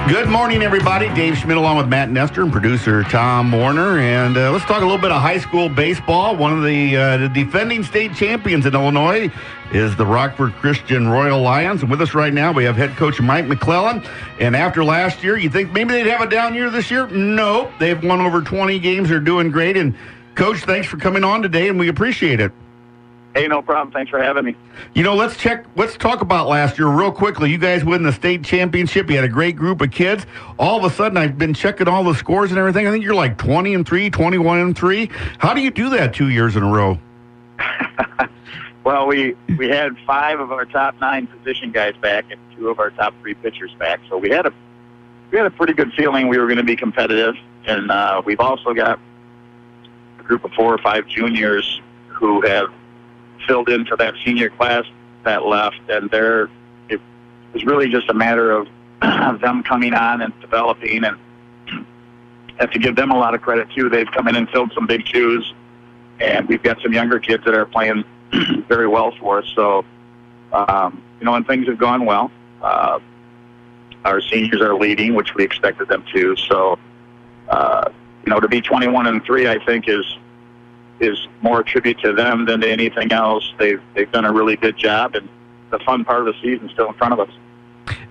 Good morning, everybody. Dave Schmidt along with Matt Nestor and producer Tom Warner. And let's talk a little bit of high school baseball. One of the defending state champions in Illinois is the Rockford Christian Royal Lions. And with us right now, we have head coach Mike McClellan. And after last year, you think maybe they'd have a down year this year? No. They've won over 20 games. They're doing great. And, Coach, thanks for coming on today, and we appreciate it. Hey, no problem. Thanks for having me. You know, let's talk about last year real quickly. You guys win the state championship. You had a great group of kids. All of a sudden, I've been checking all the scores and everything. I think you're like 20-3, 21-3. How do you do that 2 years in a row? Well, we had 5 of our top 9 position guys back and 2 of our top 3 pitchers back. So we had a pretty good feeling we were going to be competitive. And we've also got a group of 4 or 5 juniors who have filled in for that senior class that left, and it was really just a matter of them coming on and developing, and have to give them a lot of credit too. They've come in and filled some big shoes, and we've got some younger kids that are playing very well for us. So, and things have gone well. Our seniors are leading, which we expected them to. So, to be 21-3, I think is more a tribute to them than to anything else. They've done a really good job, and the fun part of the season is still in front of us.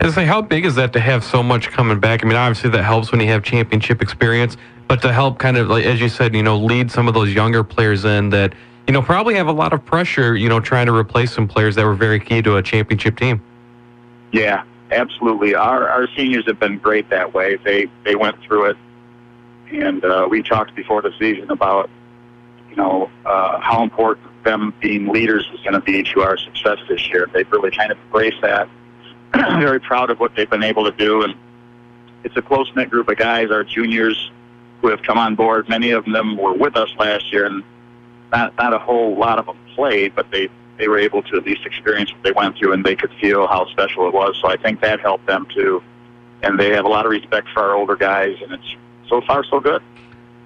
And say, how big is that to have so much coming back? I mean, obviously that helps when you have championship experience, but to help kind of, like, as you said, lead some of those younger players in that, probably have a lot of pressure, trying to replace some players that were very key to a championship team. Yeah, absolutely. Our seniors have been great that way. They went through it, and we talked before the season about how important them being leaders is going to be to our success this year. They've really kind of embraced that. Very proud of what they've been able to do, and it's a close-knit group of guys. Our juniors who have come on board, many of them were with us last year, and not a whole lot of them played, but they were able to at least experience what they went through, and they could feel how special it was. So I think that helped them too, and they have a lot of respect for our older guys, and it's so far so good.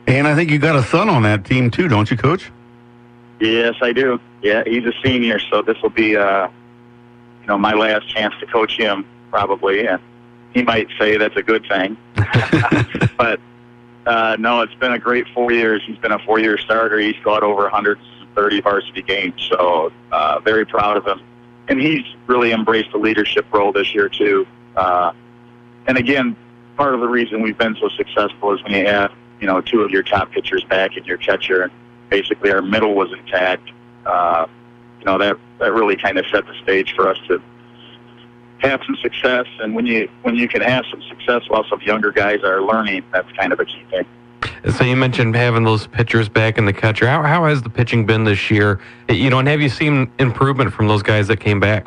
And I think you got a son on that team too, don't you, Coach? Yes, I do. Yeah, he's a senior, so this will be, my last chance to coach him, probably. And he might say that's a good thing. But, no, it's been a great 4 years. He's been a 4-year starter. He's got over 130 varsity games, so very proud of him. And he's really embraced the leadership role this year, too. And, again, part of the reason we've been so successful is when you have 2 of your top pitchers back and your catcher, and basically our middle was intact. That really kind of set the stage for us to have some success. And when you can have some success while some younger guys are learning, that's kind of a key thing. So you mentioned having those pitchers back in the catcher. How has the pitching been this year? And have you seen improvement from those guys that came back?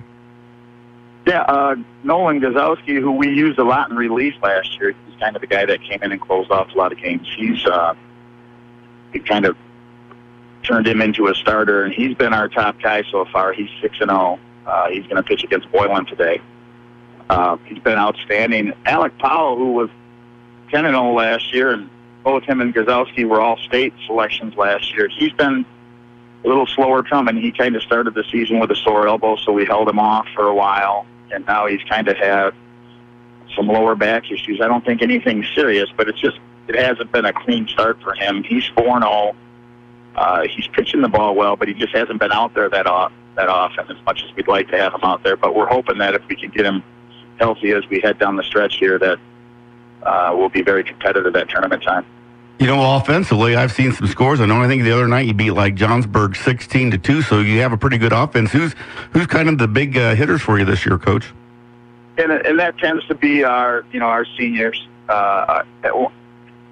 Yeah, Nolan Gazowski, who we used a lot in relief last year, he's kind of the guy that came in and closed off a lot of games. He kind of turned him into a starter, and he's been our top guy so far. He's 6-0. He's going to pitch against Boylan today. He's been outstanding. Alec Powell, who was 10-0 last year, and both him and Gazowski were all state selections last year. He's been a little slower coming. He kind of started the season with a sore elbow, so we held him off for a while, and now he's kind of had some lower back issues. I don't think anything serious, but it hasn't been a clean start for him. He's 4-0. He's pitching the ball well, but he just hasn't been out there that often as much as we'd like to have him out there. But we're hoping that if we can get him healthy as we head down the stretch here, that we'll be very competitive at tournament time. Offensively, I've seen some scores. I think the other night you beat like Johnsburg 16-2, so you have a pretty good offense. Who's kind of the big hitters for you this year, Coach? And that tends to be our seniors.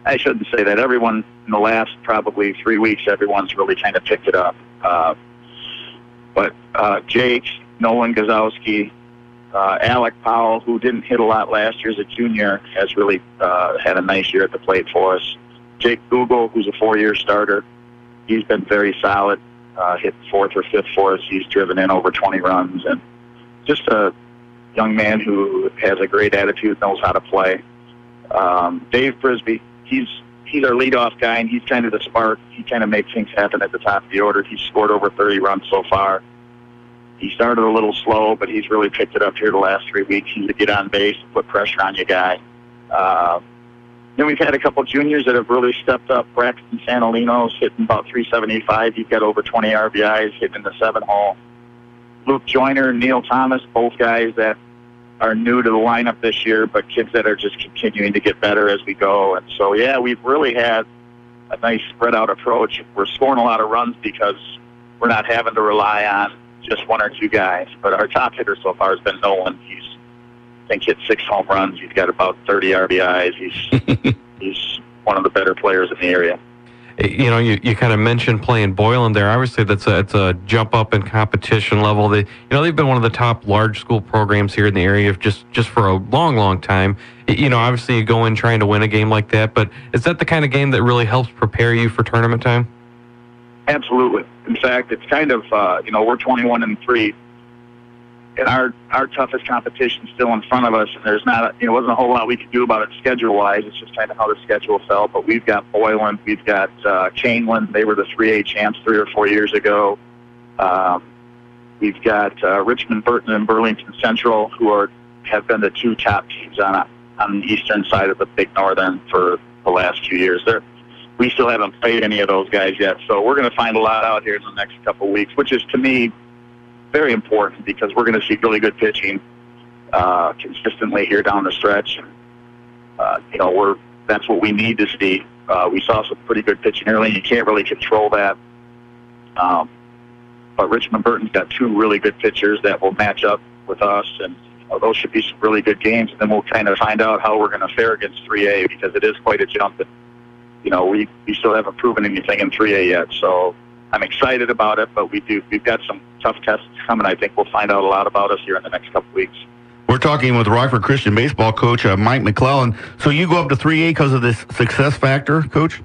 I shouldn't say that. Everyone in the last probably 3 weeks, everyone's really kind of picked it up. But Jake, Nolan Gazowski, Alec Powell, who didn't hit a lot last year as a junior, has really had a nice year at the plate for us. Jake Google, who's a 4-year starter, he's been very solid, hit 4th or 5th for us. He's driven in over 20 runs, and just a young man who has a great attitude, knows how to play. Dave Frisbee, he's our leadoff guy, and he's kind of the spark. He kind of makes things happen at the top of the order. He's scored over 30 runs so far. He started a little slow, but he's really picked it up here the last 3 weeks. He's a get on base, put pressure on you guy. Then we've had a couple juniors that have really stepped up. Braxton Santalino's hitting about 375. He's got over 20 RBIs, hitting in the 7-hole. Luke Joyner, Neil Thomas, both guys that are new to the lineup this year, but kids that are just continuing to get better as we go. And so, yeah, we've really had a nice spread-out approach. We're scoring a lot of runs because we're not having to rely on just one or two guys. But our top hitter so far has been Nolan. He's, I think, hit 6 home runs. He's got about 30 RBIs. He's one of the better players in the area. You know, you kind of mentioned playing Boylan there. Obviously, it's a jump up in competition level. They've been one of the top large school programs here in the area just for a long, long time. Obviously, you go in trying to win a game like that, but is that the kind of game that really helps prepare you for tournament time? Absolutely. In fact, it's kind of we're 21-3. And our toughest competition still in front of us, and there's wasn't a whole lot we could do about it schedule-wise. It's just kind of how the schedule fell. But we've got Boylan, we've got Chainland. They were the 3A champs 3 or 4 years ago. We've got Richmond, Burton, and Burlington Central, who have been the 2 top teams on the eastern side of the Big Northern for the last few years. We still haven't played any of those guys yet, so we're going to find a lot out here in the next couple of weeks, which is, to me, very important because we're going to see really good pitching consistently here down the stretch. That's what we need to see. We saw some pretty good pitching early. You can't really control that. But Richmond Burton's got 2 really good pitchers that will match up with us, and those should be some really good games. And then we'll kind of find out how we're going to fare against 3A because it is quite a jump. And, we still haven't proven anything in 3A yet, so I'm excited about it, but we've got some tough tests coming. I think we'll find out a lot about us here in the next couple weeks. We're talking with Rockford Christian baseball coach Mike McClellan. So you go up to 3A because of this success factor, Coach?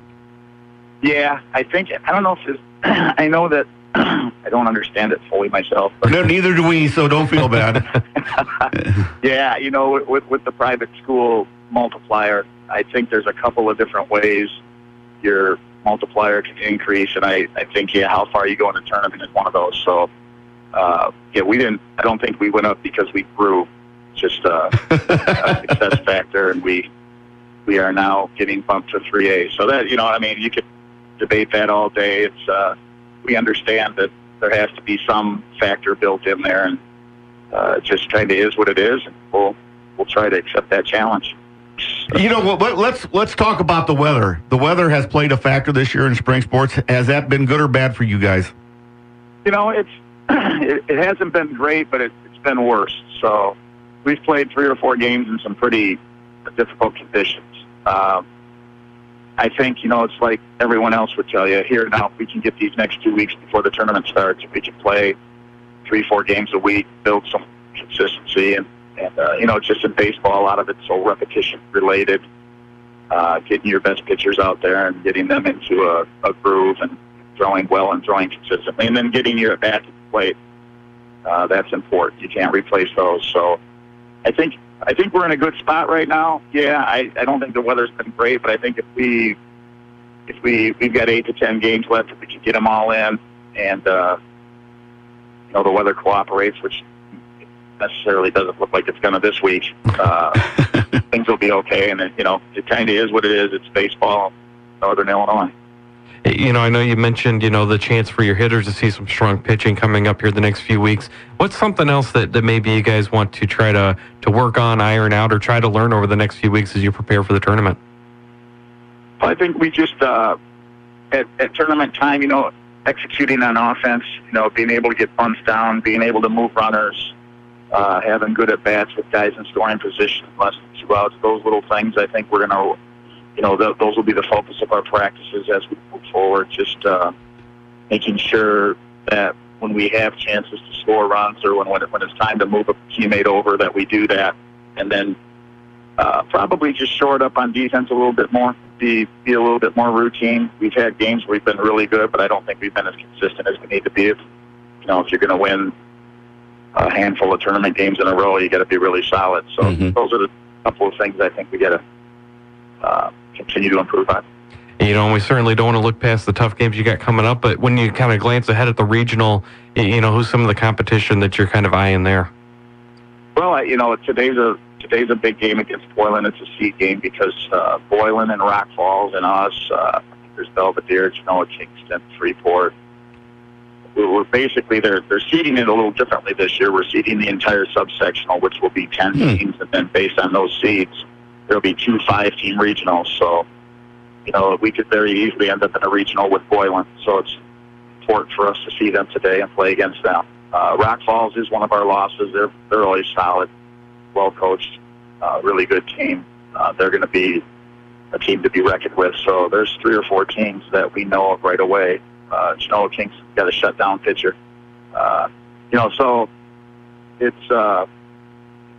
Yeah, I don't know if I know that I don't understand it fully myself. But no, neither do we, so don't feel bad. Yeah, with the private school multiplier, I think there's a couple of different ways your multiplier can increase, and I think how far you go in the tournament is one of those. So I don't think we went up because we grew, just a success factor, and we are now getting bumped to 3A. So that you could debate that all day. It's we understand that there has to be some factor built in there, and it just kind of is what it is, and we'll try to accept that challenge. Let's talk about the weather. The weather has played a factor this year in spring sports. Has that been good or bad for you guys? It hasn't been great, but it's been worse. So we've played 3 or 4 games in some pretty difficult conditions. I think, it's like everyone else would tell you here now, if we can get these next 2 weeks before the tournament starts, if we can play 3-4 games a week, build some consistency, and just in baseball, a lot of it's so repetition related, getting your best pitchers out there and getting them into a groove and throwing well and throwing consistently, and then getting your at-bat to the plate. That's important. You can't replace those. So I think we're in a good spot right now. Yeah, I don't think the weather's been great, but I think if we've got 8 to 10 games left, if we can get them all in, and the weather cooperates, which necessarily doesn't look like it's going to this week, things will be okay. And it kind of is what it is. It's baseball, Northern Illinois. I know you mentioned, the chance for your hitters to see some strong pitching coming up here the next few weeks. What's something else that maybe you guys want to try to work on, iron out, or try to learn over the next few weeks as you prepare for the tournament? I think we just, at tournament time, executing on offense, being able to get bunts down, being able to move runners, having good at-bats with guys in scoring position, less than 2 outs, those little things, I think we're going to, those will be the focus of our practices as we move forward, just making sure that when we have chances to score runs or when it's time to move a teammate over, that we do that. And then probably just shore it up on defense a little bit more, be a little bit more routine. We've had games where we've been really good, but I don't think we've been as consistent as we need to be. If you're going to win a handful of tournament games in a row, you got to be really solid. So those are the couple of things I think we got to continue to improve on. We certainly don't want to look past the tough games you got coming up, but when you kind of glance ahead at the regional, who's some of the competition that you're kind of eyeing there? Well, today's today's a big game against Boylan. It's a seed game because Boylan and Rock Falls and us, there's Belvedere, Genoa, Kingston, Freeport. We're basically, they're seeding it a little differently this year. We're seeding the entire subsectional, which will be 10 teams, and then based on those seeds, there'll be 2 5-team regionals. So, we could very easily end up in a regional with Boylan. So it's important for us to see them today and play against them. Rock Falls is one of our losses. They're always solid, well coached, really good team. They're going to be a team to be reckoned with. So there's 3 or 4 teams that we know of right away. Genoa Kings got a shutdown pitcher. So it's going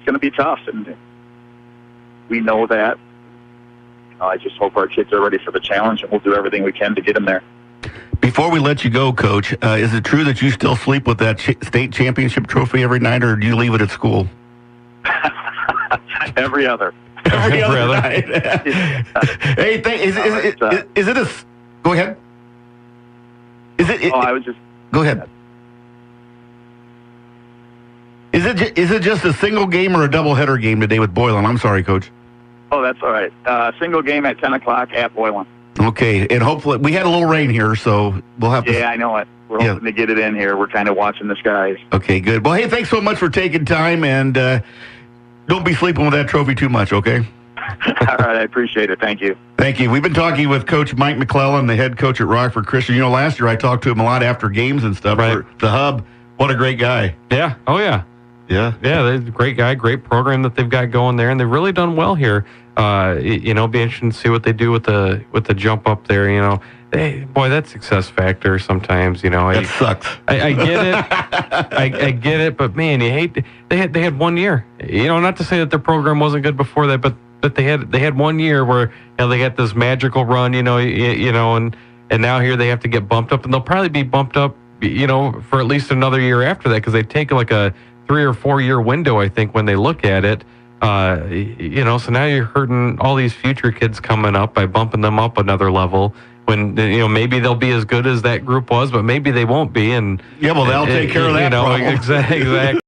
to be tough, and we know that. I just hope our kids are ready for the challenge, and we'll do everything we can to get them there. Before we let you go, Coach, is it true that you still sleep with that state championship trophy every night, or do you leave it at school? Every other night. Hey, is it a? Go ahead. I was just. Go ahead. Is it just a single game or a doubleheader game today with Boylan? I'm sorry, Coach. Oh, that's all right. Single game at 10 o'clock at Boylan. Okay, and hopefully we had a little rain here, so we'll have to. Yeah, I know it. We're hoping to get it in here. We're kind of watching the skies. Okay, good. Well, hey, thanks so much for taking time, and don't be sleeping with that trophy too much, okay? All right, I appreciate it. Thank you. Thank you. We've been talking with Coach Mike McClellan, the head coach at Rockford Christian. Last year I talked to him a lot after games and stuff for the Hub. What a great guy. Yeah. Oh, yeah. Yeah. Yeah, they're a great guy, great program that they've got going there, and they've really done well here. Be interesting to see what they do with the jump up there. Boy, that success factor sometimes. That sucks. I get it. I get it, but man, you hate. They had 1 year. Not to say that their program wasn't good before that, but they had 1 year where they got this magical run. And now here they have to get bumped up, and they'll probably be bumped up. For at least another year after that, because they take like a 3 or 4 year window, I think, when they look at it. So now you're hurting all these future kids coming up by bumping them up another level when, maybe they'll be as good as that group was, but maybe they won't be. And they'll take care of that problem. Exactly.